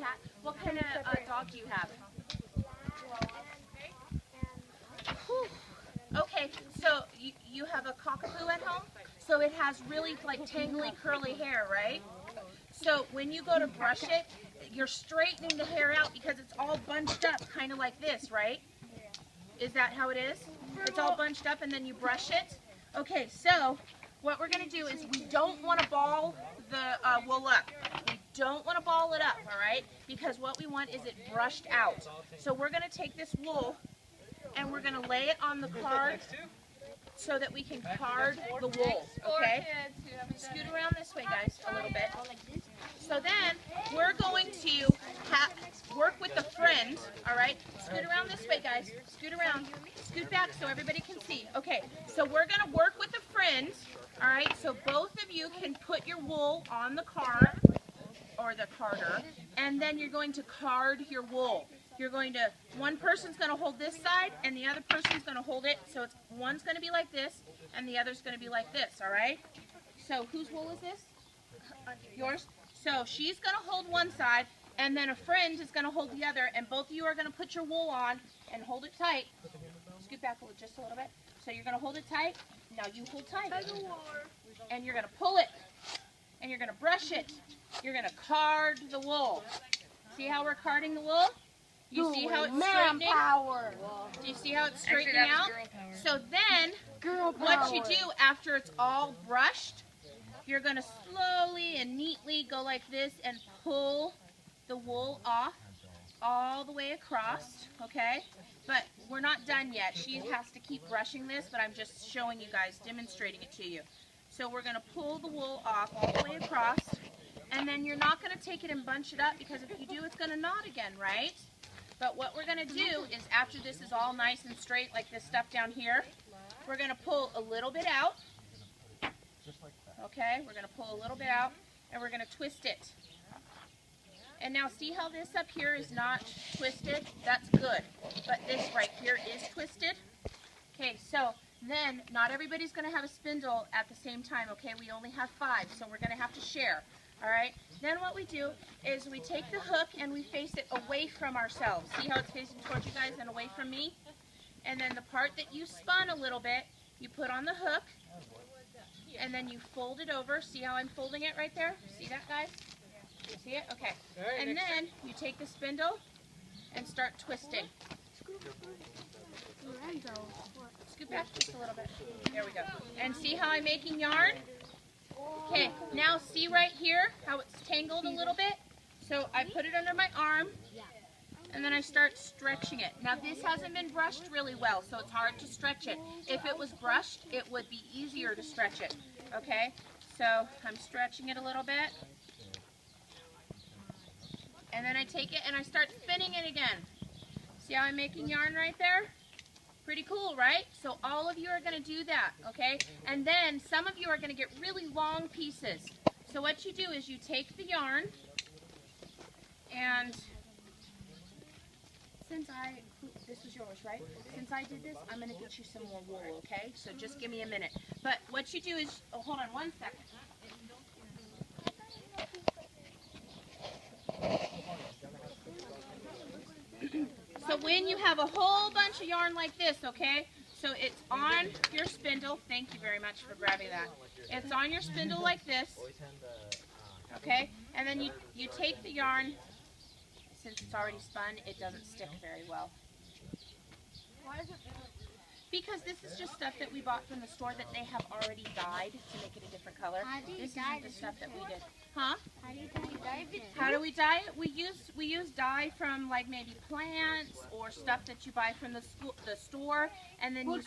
cat. What kind of dog do you have? Whew. Okay, so you have a cockapoo at home? So it has really like tangly, curly hair, right? So when you go to brush it, you're straightening the hair out because it's all bunched up, kind of like this, right? Is that how it is? It's all bunched up and then you brush it? Okay, so what we're going to do is we don't want to ball the wool up. We don't want to ball it up, all right? Because what we want is it brushed out. So we're going to take this wool and we're going to lay it on the card so that we can card the wool, okay? Scoot around this way, guys, a little bit. So then we're going to work with the friend, all right? Scoot around this way, guys. Scoot around. Scoot back so everybody can see. Okay, so we're going to work with the friend, all right? So both of you can put your wool on the card, or the carder, and then you're going to card your wool. You're going to, one person's going to hold this side, and the other person's going to hold it. So it's one's going to be like this, and the other's going to be like this, all right? So whose wool is this? Yours? So she's going to hold one side, and then a friend is going to hold the other, and both of you are going to put your wool on and hold it tight. Scoot back just a little bit. So you're going to hold it tight. Now you hold tight. And you're going to pull it, and you're going to brush it. You're going to card the wool. See how we're carding the wool? You see how it's straightening? Do you see how it's straightening out? So then, what you do after it's all brushed, you're going to slowly and neatly go like this and pull the wool off all the way across, okay? But we're not done yet. She has to keep brushing this, but I'm just showing you guys, demonstrating it to you. So we're going to pull the wool off all the way across, and then you're not going to take it and bunch it up because if you do, it's going to knot again, right? But what we're going to do is after this is all nice and straight, like this stuff down here, we're going to pull a little bit out. Okay, we're going to pull a little bit out, and we're going to twist it. And now see how this up here is not twisted? That's good. But this right here is twisted. Okay, so then not everybody's going to have a spindle at the same time, okay? We only have 5, so we're going to have to share. All right, then what we do is we take the hook and we face it away from ourselves. See how it's facing towards you guys and away from me? And then the part that you spun a little bit, you put on the hook, and then you fold it over. See how I'm folding it right there? See that, guys? See it? Okay. And then you take the spindle and start twisting. Scoot back just a little bit. There we go. And see how I'm making yarn? Okay, now see right here how it's tangled a little bit? So I put it under my arm, and then I start stretching it. Now this hasn't been brushed really well, so it's hard to stretch it. If it was brushed, it would be easier to stretch it. Okay, so I'm stretching it a little bit. And then I take it and I start spinning it again. See how I'm making yarn right there? Pretty cool, right? So all of you are going to do that, okay? And then some of you are going to get really long pieces. So what you do is you take the yarn, and this is yours, right? Since I did this, I'm going to get you some more wool, okay? So just give me a minute. But what you do is, oh, hold on one second. So when you have a whole bunch of yarn like this, okay, so it's on your spindle. Thank you very much for grabbing that. It's on your spindle like this, okay, and then you take the yarn. Since it's already spun, it doesn't stick very well. Why is it? Because this is just stuff that we bought from the store that they have already dyed to make it a different color. This isn't the stuff that we did. Huh? How do you dye it? How do we dye it? We use dye from like maybe plants or stuff that you buy from the store, and then you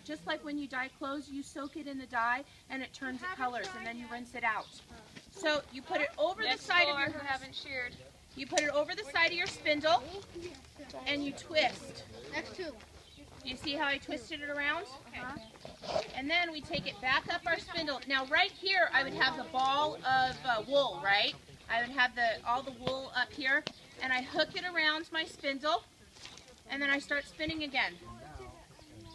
just like when you dye clothes, you soak it in the dye and it turns it colors, and then you rinse it out. So you put it over the side of your You put it over the side of your spindle and you twist. Next two. You see how I twisted it around? And then we take it back up our spindle. Now right here I would have the ball of wool, right? I would have all the wool up here, and I hook it around my spindle, and then I start spinning again.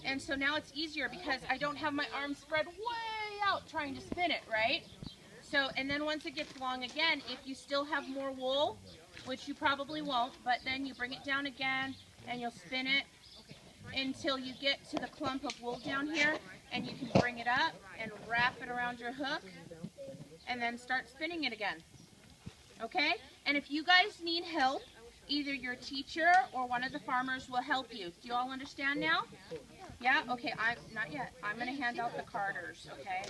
And so now it's easier because I don't have my arms spread way out trying to spin it, right? So, and then once it gets long again, if you still have more wool, which you probably won't, but then you bring it down again and you'll spin it until you get to the clump of wool down here, and you can bring it up and wrap it around your hook and then start spinning it again. Okay? And if you guys need help, either your teacher or one of the farmers will help you. Do you all understand now? Yeah? Okay, not yet. I'm going to hand out the carders, okay?